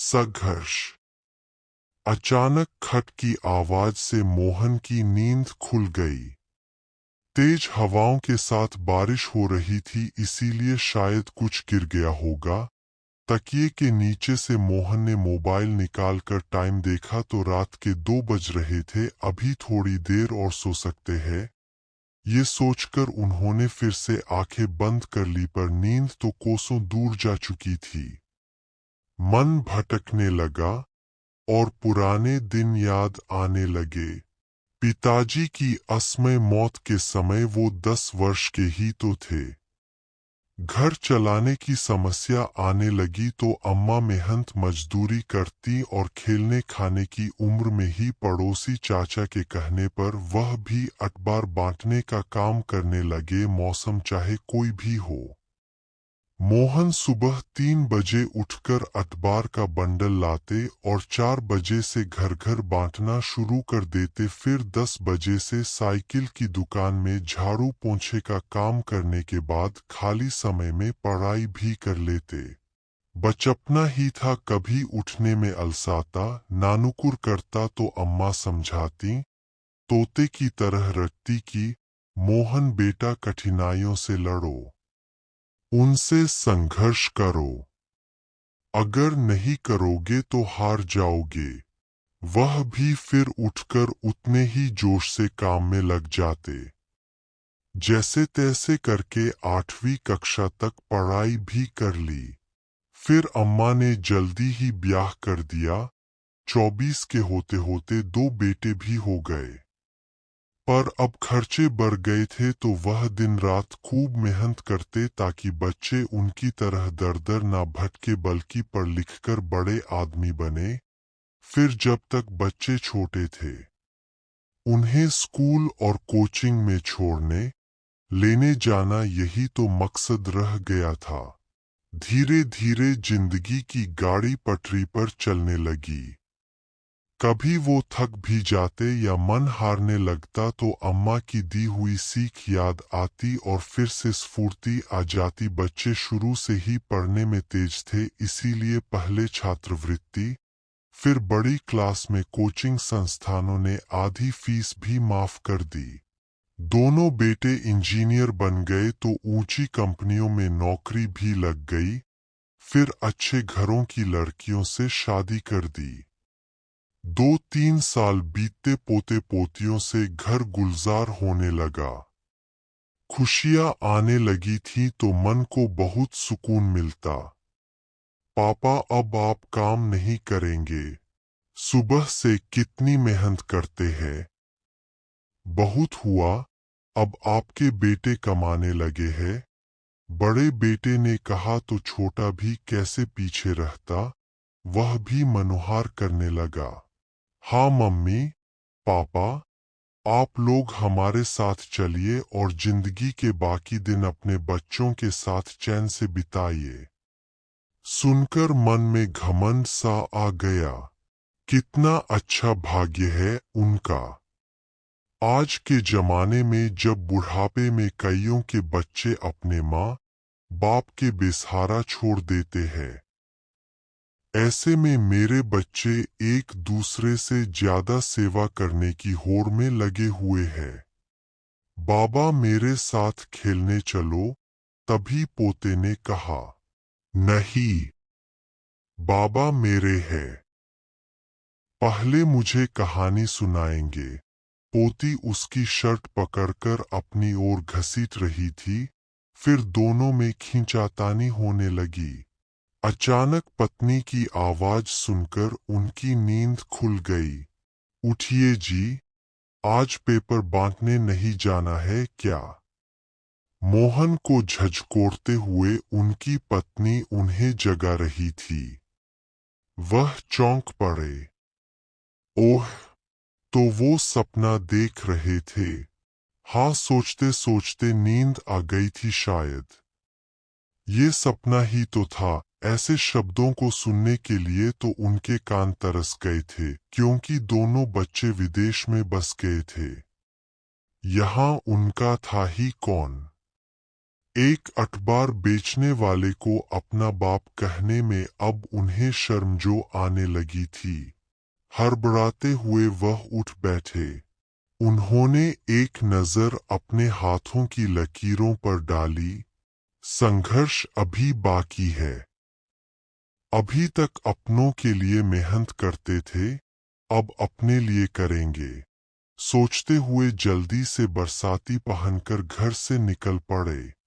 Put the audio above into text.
संघर्ष। अचानक खट की आवाज से मोहन की नींद खुल गई। तेज हवाओं के साथ बारिश हो रही थी, इसीलिए शायद कुछ गिर गया होगा। तकिए के नीचे से मोहन ने मोबाइल निकालकर टाइम देखा तो रात के 2 बज रहे थे। अभी थोड़ी देर और सो सकते हैं, ये सोचकर उन्होंने फिर से आंखें बंद कर ली, पर नींद तो कोसों दूर जा चुकी थी। मन भटकने लगा और पुराने दिन याद आने लगे। पिताजी की असमय मौत के समय वो 10 वर्ष के ही तो थे। घर चलाने की समस्या आने लगी तो अम्मा मेहनत मजदूरी करती और खेलने खाने की उम्र में ही पड़ोसी चाचा के कहने पर वह भी अखबार बांटने का काम करने लगे, मौसम चाहे कोई भी हो। मोहन सुबह 3 बजे उठकर अखबार का बंडल लाते और 4 बजे से घर घर बांटना शुरू कर देते। फिर 10 बजे से साइकिल की दुकान में झाड़ू पोंछे का काम करने के बाद खाली समय में पढ़ाई भी कर लेते। बचपना ही था, कभी उठने में अलसाता, नानुकुर करता तो अम्मा समझाती, तोते की तरह रटती कि मोहन बेटा कठिनाइयों से लड़ो, उनसे संघर्ष करो, अगर नहीं करोगे तो हार जाओगे। वह भी फिर उठकर उतने ही जोश से काम में लग जाते। जैसे तैसे करके 8वीं कक्षा तक पढ़ाई भी कर ली। फिर अम्मा ने जल्दी ही ब्याह कर दिया। 24 के होते होते 2 बेटे भी हो गए। पर अब खर्चे बढ़ गए थे तो वह दिन रात खूब मेहनत करते ताकि बच्चे उनकी तरह दर दर ना भटके, बल्कि पढ़ लिखकर बड़े आदमी बने। फिर जब तक बच्चे छोटे थे, उन्हें स्कूल और कोचिंग में छोड़ने लेने जाना, यही तो मकसद रह गया था। धीरे धीरे जिंदगी की गाड़ी पटरी पर चलने लगी। कभी वो थक भी जाते या मन हारने लगता तो अम्मा की दी हुई सीख याद आती और फिर से स्फूर्ति आ जाती। बच्चे शुरू से ही पढ़ने में तेज थे, इसीलिए पहले छात्रवृत्ति, फिर बड़ी क्लास में कोचिंग संस्थानों ने आधी फीस भी माफ कर दी। दोनों बेटे इंजीनियर बन गए तो ऊंची कंपनियों में नौकरी भी लग गई। फिर अच्छे घरों की लड़कियों से शादी कर दी। 2-3 साल बीतते, पोते पोतियों से घर गुलजार होने लगा। खुशियां आने लगी थी तो मन को बहुत सुकून मिलता। पापा अब आप काम नहीं करेंगे, सुबह से कितनी मेहनत करते हैं। बहुत हुआ, अब आपके बेटे कमाने लगे हैं। बड़े बेटे ने कहा तो छोटा भी कैसे पीछे रहता, वह भी मनोहार करने लगा। हाँ मम्मी, पापा, आप लोग हमारे साथ चलिए और जिंदगी के बाकी दिन अपने बच्चों के साथ चैन से बिताइए। सुनकर मन में घमंड सा आ गया। कितना अच्छा भाग्य है उनका। आज के जमाने में जब बुढ़ापे में कईयों के बच्चे अपने माँ बाप के बेसहारा छोड़ देते हैं, ऐसे में मेरे बच्चे एक दूसरे से ज्यादा सेवा करने की होड़ में लगे हुए हैं। बाबा मेरे साथ खेलने चलो, तभी पोते ने कहा। नहीं, बाबा मेरे हैं, पहले मुझे कहानी सुनाएंगे। पोती उसकी शर्ट पकड़कर अपनी ओर घसीट रही थी। फिर दोनों में खींचातानी होने लगी। अचानक पत्नी की आवाज सुनकर उनकी नींद खुल गई। उठिए जी, आज पेपर बांटने नहीं जाना है क्या? मोहन को झंझोड़ते हुए उनकी पत्नी उन्हें जगा रही थी। वह चौंक पड़े। ओह, तो वो सपना देख रहे थे। हाँ, सोचते सोचते नींद आ गई थी शायद। ये सपना ही तो था। ऐसे शब्दों को सुनने के लिए तो उनके कान तरस गए थे, क्योंकि दोनों बच्चे विदेश में बस गए थे। यहाँ उनका था ही कौन? एक अखबार बेचने वाले को अपना बाप कहने में अब उन्हें शर्म जो आने लगी थी। हड़बड़ाते हुए वह उठ बैठे। उन्होंने एक नजर अपने हाथों की लकीरों पर डाली। संघर्ष अभी बाकी है। अभी तक अपनों के लिए मेहनत करते थे, अब अपने लिए करेंगे। सोचते हुए जल्दी से बरसाती पहनकर घर से निकल पड़े।